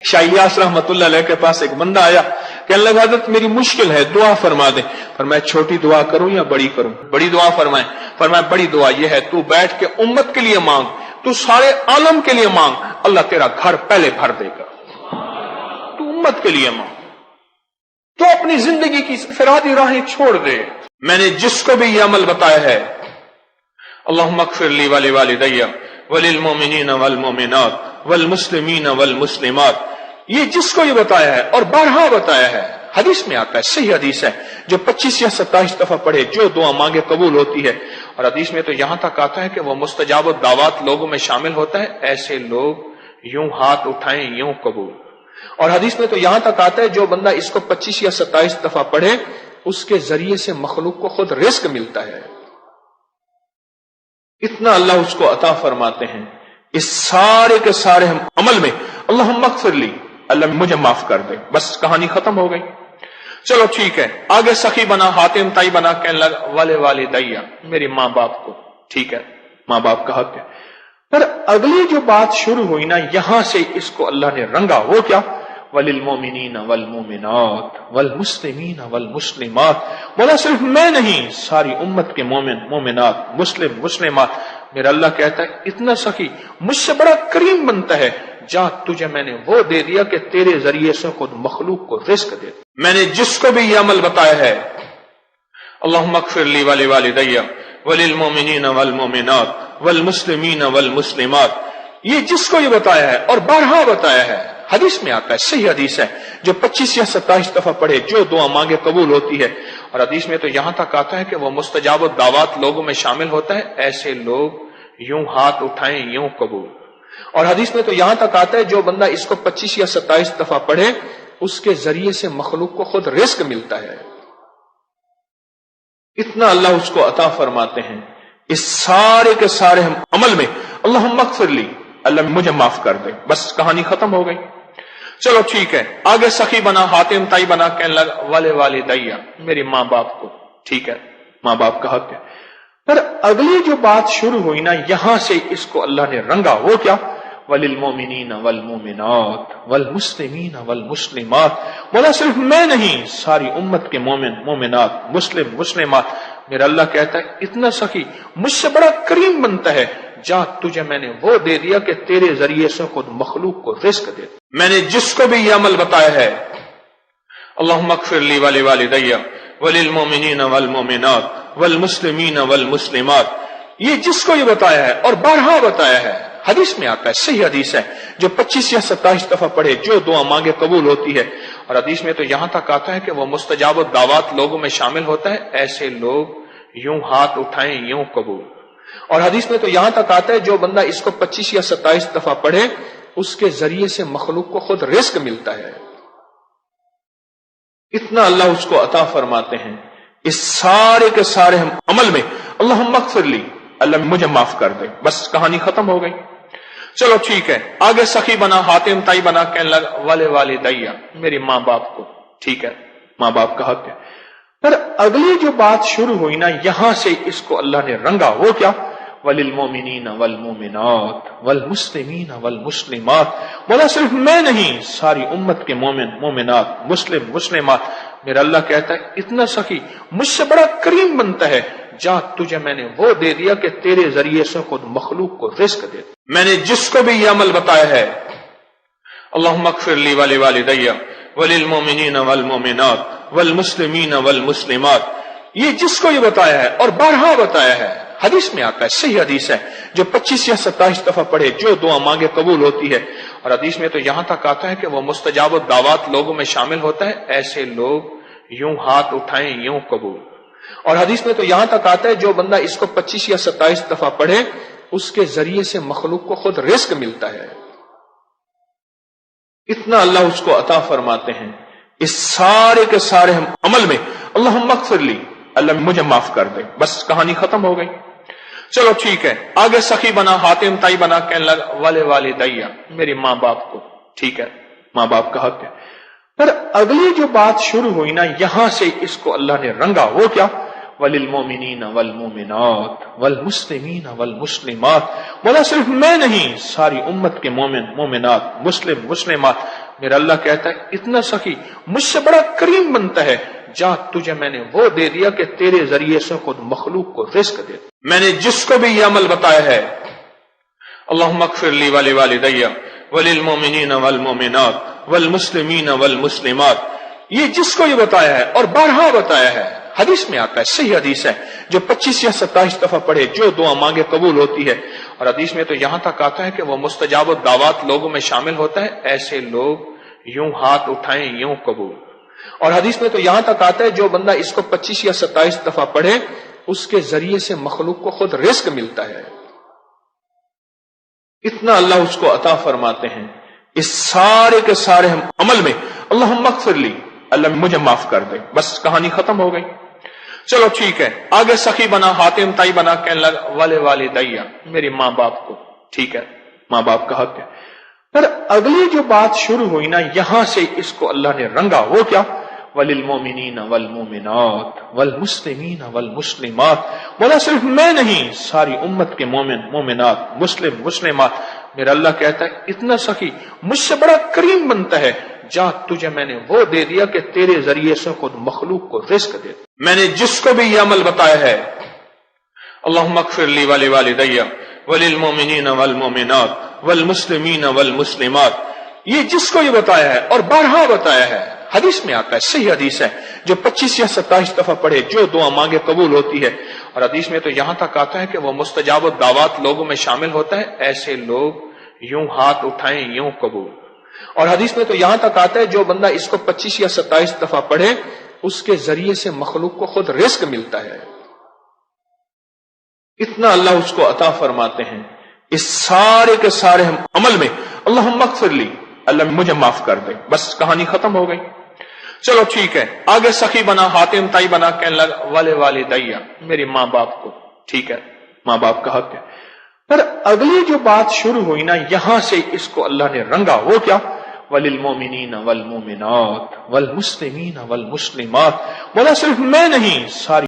شاہ الیاس رحمتullah علیہ کے پاس ایک بندہ آیا، کہنے لگا حضرت میری مشکل ہے، دعا فرما دیں۔ فرمایا چھوٹی دعا کروں یا بڑی کروں؟ بڑی دعا فرمائیں۔ فرمایا بڑی دعا یہ ہے، تو بیٹھ کے امت کے لیے مانگ، تو سارے عالم کے لیے مانگ، اللہ تیرا گھر پہلے بھر دے گا۔ تو امت کے لیے مانگ، تو اپنی زندگی کی انفرادی راہیں چھوڑ دے۔ میں نے جس کو بھی یہ عمل بتایا ہے، اللہم اغفر لی ولوالدی وللمؤمنین والمؤمنات والمسلمین والمسلمات، یہ جس کو یہ بتایا ہے اور بارہا بتایا ہے، حدیث میں آتا ہے، صحیح حدیث ہے، جو 25 یا 27 دفعہ پڑھے جو دعا مانگے قبول ہوتی ہے۔ اور حدیث میں تو یہاں تک آتا ہے کہ وہ مستجاب الدعوات لوگوں میں شامل ہوتا ہے، ایسے لوگ یوں ہاتھ اٹھائیں یوں قبول۔ اور حدیث میں تو یہاں تک آتا ہے جو بندہ اس کو 25 یا 27 دفعہ پڑھے اس کے ذریعے سے مخلوق کو خود رزق ملتا ہے، اتنا اللہ اس کو عطا فرماتے ہیں۔ اس سارے کے سارے عمل میں اللہم اغفر لی، اللہ مجھے معاف کر دے، بس کہانی ختم ہو گئی۔ چلو ٹھیک ہے، آگے سخی بنا، حاتم تائی بنا، کہنے لگا والدیا، میری ماں باپ کو، ٹھیک ہے ماں باپ کا حق ہے۔ پر اگلی جو بات شروع ہوئی نا، یہاں سے اس کو اللہ نے رنگا، وہ کیا؟ وللمؤمنین والمؤمنات والمسلمین والمسلمات، بولا صرف میں نہیں، ساری امت کے مومن مومنات مسلم مسلمات۔ میرا اللہ کہتا ہے اتنا سخی، مجھ سے بڑا کریم بنتا ہے، جا تجھے میں نے وہ دے دیا کہ تیرے ذریعے سے خود مخلوق کو رزق دے۔ میں نے جس کو بھی یہ عمل بتایا ہے، اللہم اغفر لی ولوالدی وللمؤمنین والمؤمنات والمسلمین والمسلمات، یہ جس کو یہ بتایا ہے اور بارہا بتایا ہے، حدیث میں آتا ہے، صحیح حدیث ہے، جو 25 یا 27 دفعہ پڑھے جو دعا مانگے قبول ہوتی ہے۔ اور حدیث میں تو یہاں تک آتا ہے کہ وہ مستجاب الدعوات لوگوں میں شامل ہوتا ہے، ایسے لوگ یوں ہاتھ اٹھائیں یوں قبول۔ اور حدیث میں تو یہاں تک آتا ہے جو بندہ اس کو 25 یا 27 دفعہ پڑھے اس کے ذریعے سے مخلوق کو خود رزق ملتا ہے، اتنا اللہ اس کو عطا فرماتے ہیں۔ اس سارے کے سارے عمل میں اللہم اغفر لی، اللہ مجھے معاف کر دے، بس کہانی ختم ہو گئی۔ چلو ٹھیک ہے، آگے سخی بنا، حاتم تائی بنا، کہنے لگا والدی، میری ماں باپ کو، ٹھیک ہے ماں باپ کا حق ہے۔ پر اگلی جو بات شروع ہوئی نا، یہاں سے اس کو اللہ نے رنگا، وہ کیا؟ وللمؤمنین والمؤمنات والمسلمین والمسلمات، بولا صرف میں نہیں، ساری امت کے مومن مومنات مسلم مسلمات۔ میرا اللہ کہتا ہے اتنا سخی، مجھ سے بڑا کریم بنتا ہے، جا تجھے میں نے وہ دے دیا کہ تیرے ذریعے سے خود مخلوق کو رزق دے۔ میں نے جس کو بھی یہ عمل بتایا ہے، اللہم اغفر لی ولوالدی وللمؤمنین والمؤمنات والمسلمین والمسلمات، یہ جس کو یہ بتایا ہے اور بارہا بتایا ہے، حدیث میں آتا ہے، صحیح حدیث ہے، جو 25 یا 27 دفعہ پڑھے جو دعا مانگے قبول ہوتی ہے۔ اور حدیث میں تو یہاں تک آتا ہے کہ وہ مستجاب الدعوات لوگوں میں شامل ہوتا ہے، ایسے لوگ یوں ہاتھ اٹھائیں یوں قبول۔ اور حدیث میں تو یہاں تک آتا ہے جو بندہ اس کو 25 یا 27 دفعہ پڑھے اس کے ذریعے سے مخلوق کو خود رزق ملتا ہے، اتنا اللہ اس کو عطا فرماتے ہیں۔ اس سارے کے سارے عمل میں اللہم اغفر لی، اللہ مجھے معاف کر دے، بس کہانی ختم ہو گئی۔ چلو ٹھیک ہے، آگے سخی بنا، حاتم تائی بنا، کہنے لگا والدی، میری ماں باپ کو، ٹھیک ہے ماں باپ کا حق ہے۔ پر اگلی جو بات شروع ہوئی نا، یہاں سے اس کو اللہ نے رنگا، وہ کیا؟ وللمؤمنین والمؤمنات والمسلمین والمسلمات، بولا صرف میں نہیں، ساری امت کے مومن مومنات مسلم مسلمات۔ میرا اللہ کہتا ہے اتنا سخی، مجھ سے بڑا کریم بنتا ہے، جا تجھے میں نے وہ دے دیا کہ تیرے ذریعے سے خود مخلوق کو رزق دے۔ میں نے جس کو بھی یہ عمل بتایا ہے، اللہم اغفر لی ولوالدی وللمؤمنین والمؤمنات والمسلمین والمسلمات، یہ جس کو یہ بتایا ہے اور بارہا بتایا ہے، حدیث میں آتا ہے، صحیح حدیث ہے، جو 25 یا 27 دفعہ پڑھے جو دعا مانگے قبول ہوتی ہے۔ اور حدیث میں تو یہاں تک آتا ہے کہ وہ مستجاب الدعوات لوگوں میں شامل ہوتا ہے، ایسے لوگ یوں ہاتھ اٹھائیں یوں قبول۔ اور حدیث میں تو یہاں تک آتا ہے جو بندہ اس کو 25 یا 27 دفعہ پڑھے اس کے ذریعے سے مخلوق کو خود رزق ملتا ہے، اتنا اللہ اس کو عطا فرماتے ہیں۔ اس سارے کے سارے عمل میں اللہم اغفر لی، اللہ مجھے معاف کر دے، بس کہانی ختم ہو گئی۔ چلو ٹھیک ہے، آگے سخی بنا، حاتم تائی بنا، کہنے لگا والدی، میری ماں باپ کو، ٹھیک ہے ماں باپ کا حق ہے۔ پر اگلی جو بات شروع ہوئی نا، یہاں سے اس کو اللہ نے رنگا، وہ کیا؟ وللمؤمنین والمؤمنات والمسلمین والمسلمات، بولا صرف میں نہیں، ساری امت کے مومن مومنات مسلم مسلمات۔ میرا اللہ کہتا ہے اتنا سخی مجھ سے بڑا کریم بنتا ہے، جا تجھے میں نے وہ دے دیا کہ تیرے ذریعے سے خود مخلوق کو رزق دے۔ میں نے جس کو بھی یہ عمل بتایا ہے، اللہم اغفر لی ولوالدی وللمؤمنین والمؤمنات والمسلمین والمسلمات، یہ جس کو یہ بتایا ہے اور بارہا بتایا ہے، حدیث میں آتا ہے، صحیح حدیث ہے، جو 25 یا 27 دفعہ پڑھے جو دعا مانگے قبول ہوتی ہے۔ اور حدیث میں تو یہاں تک آتا ہے کہ وہ مستجاب الدعوات لوگوں میں شامل ہوتا ہے، ایسے لوگ یوں ہاتھ اٹھائیں یوں قبول۔ اور حدیث میں تو یہاں تک آتا ہے جو بندہ اس کو 25 یا 27 دفعہ پڑھے اس کے ذریعے سے مخلوق کو خود رزق ملتا ہے۔ اتنا اللہ اس کو عطا فرماتے ہیں۔ اس سارے کے سارے عمل میں اللہم اغفر لی، اللہ مجھے معاف کر دے، بس کہانی ختم ہو گئی۔ چلو ٹھیک ہے، آگے سخی بنا، حاتم تائی بنا، کہنے لگا والدیا، میری ماں باپ کو، ٹھیک ہے ماں باپ کا حق ہے۔ پر اگلی جو بات شروع ہوئی نا، یہاں سے اس کو اللہ نے رنگا، وہ کیا؟ وللمؤمنین والمؤمنات والمسلمین والمسلمات، بولا صرف میں نہیں، ساری امت کے مومن مومنات مسلم مسلمات۔ میرا اللہ کہتا ہے اتنا سخی مجھ سے بڑا کریم بنتا ہے، جا تجھے میں نے وہ دے دیا کہ تیرے ذریعے سے خود مخلوق کو رزق دے۔ میں نے جس کو بھی یہ عمل بتایا ہے، اللہم اغفر لی ولوالدی وللمؤمنین والمؤمنات والمسلمین والمسلمات، یہ جس کو یہ بتایا ہے اور بارہا بتایا ہے، حدیث میں آتا ہے، صحیح حدیث ہے، جو 25 یا 27 دفعہ پڑھے جو دعا مانگے قبول ہوتی ہے۔ اور حدیث میں تو یہاں تک آتا ہے کہ وہ مستجاب الدعوات لوگوں میں شامل ہوتا ہے، ایسے لوگ یوں ہاتھ اٹھائیں یوں قبول۔ اور حدیث میں تو یہاں تک آتا ہے جو بندہ اس کو 25 یا 27 دفعہ پڑھے اس کے ذریعے سے مخلوق کو خود رزق ملتا ہے۔ اتنا اللہ اس کو عطا فرماتے ہیں۔ اس سارے کے سارے عمل میں اللہم اغفر لی، اللہ مجھے معاف کر دے، بس کہانی ختم ہو گئی۔ چلو ٹھیک ہے، آگے سخی بنا، حاتم تائی بنا، کہنے لگا والدی، میری ماں باپ کو، ٹھیک ہے ماں باپ کا حق ہے۔ پر اگلی جو بات شروع ہوئی نا، یہاں سے اس کو اللہ نے رنگا، وہ کیا؟ وللمؤمنین والمؤمنات والمسلمین والمسلمات، بولا صرف میں نہیں، ساری